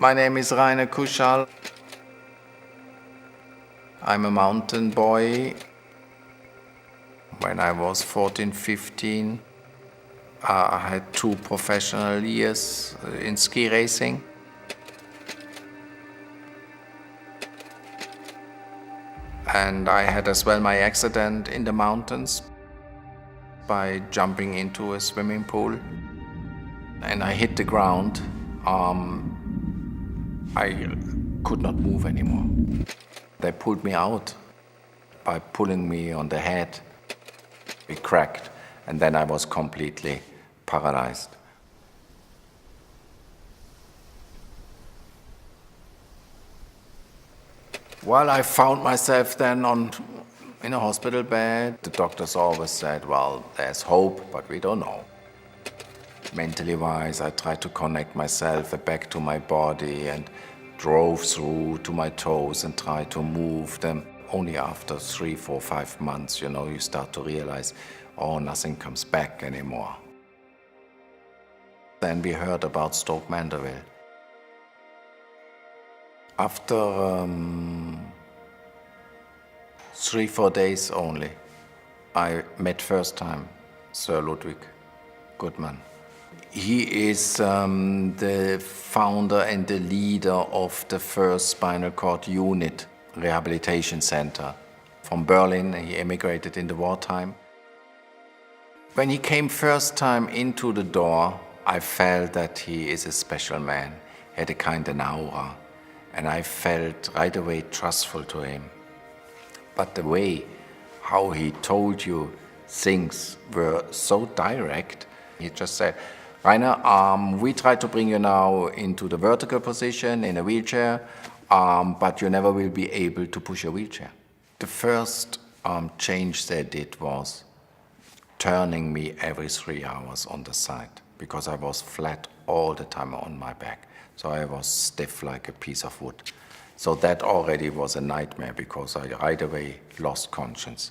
My name is Kuschall. I'm a mountain boy. When I was 14, 15, I had 2 professional years in ski racing. And I had as well my accident in the mountains by jumping into a swimming pool. And I hit the ground. I could not move anymore. They pulled me out by pulling me on the head. It cracked, and then I was completely paralyzed. Well, I found myself then in a hospital bed. The doctors always said, well, there's hope, but we don't know. Mentally wise, I tried to connect myself back to my body and drove through to my toes and tried to move them. Only after 3, 4, 5 months, you start to realize, oh, nothing comes back anymore. Then we heard about STOKE Mandeville. After 3, 4 days only, I met first time Sir Ludwig Goodman. He is the founder and the leader of the first spinal cord unit rehabilitation center. From Berlin, he emigrated in the wartime. When he came first time into the door, I felt that he is a special man. He had a kind of aura, and I felt right away trustful to him. But the way how he told you things were so direct. He just said, Rainer, we try to bring you now into the vertical position in a wheelchair, but you never will be able to push a wheelchair. The first change they did was turning me every 3 hours on the side, because I was flat all the time on my back. So I was stiff like a piece of wood. So that already was a nightmare, because I right away lost conscience.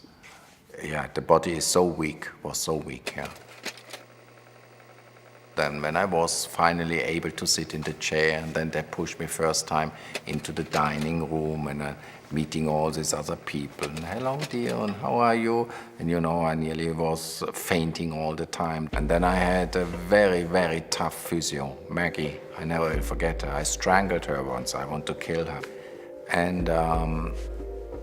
Yeah, the body is so weak, was so weak, yeah. Then when I was finally able to sit in the chair, and then they pushed me first time into the dining room, and meeting all these other people. And, hello dear, and how are you? And I nearly was fainting all the time. And then I had a very, very tough physio, Maggie. I never will forget her. I strangled her once. I want to kill her. And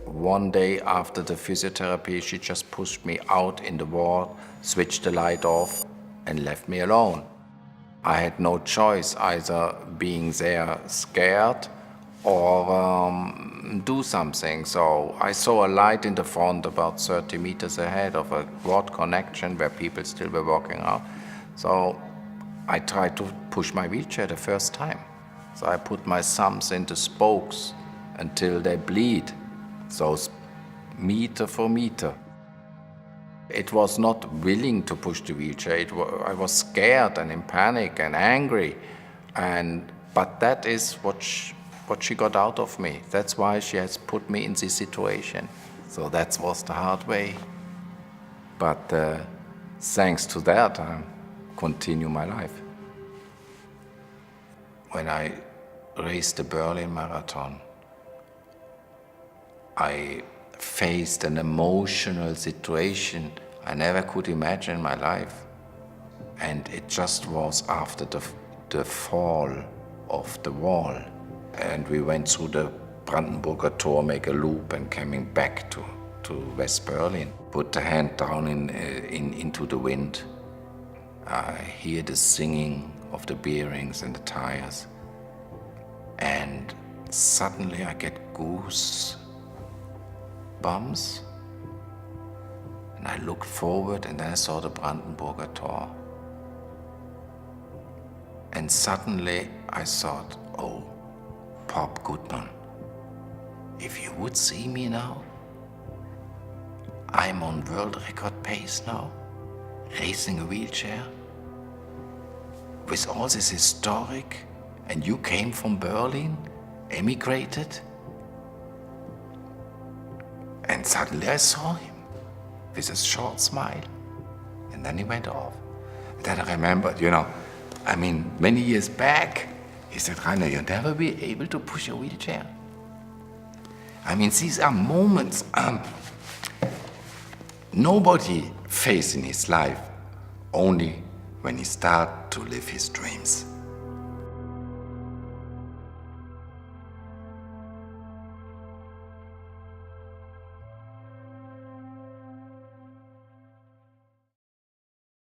one day after the physiotherapy, she just pushed me out in the ward, switched the light off, and left me alone. I had no choice, either being there scared or do something. So I saw a light in the front about 30 meters ahead of a road connection where people still were walking out. So I tried to push my wheelchair the first time. So I put my thumbs into spokes until they bleed. So meter for meter. It was not willing to push the wheelchair. I was scared and in panic and angry. But that is what she got out of me. That's why she has put me in this situation. So that was the hard way. But thanks to that, I continue my life. When I raced the Berlin Marathon, I faced an emotional situation I never could imagine in my life. And it just was after the fall of the wall. And we went through the Brandenburger Tor, make a loop, and coming back to West Berlin. Put the hand down into the wind. I hear the singing of the bearings and the tires. And suddenly I get goose bumps, and I looked forward, and then I saw the Brandenburger Tor. And suddenly I thought, oh, Pop Goodman, if you would see me now, I'm on world record pace now, racing a wheelchair, with all this historic, and you came from Berlin, emigrated. And suddenly I saw him with a short smile, and then he went off. And then I remembered, many years back, He said, Rainer, you'll never be able to push a wheelchair. I mean, these are moments nobody faces in his life, only when he starts to live his dreams.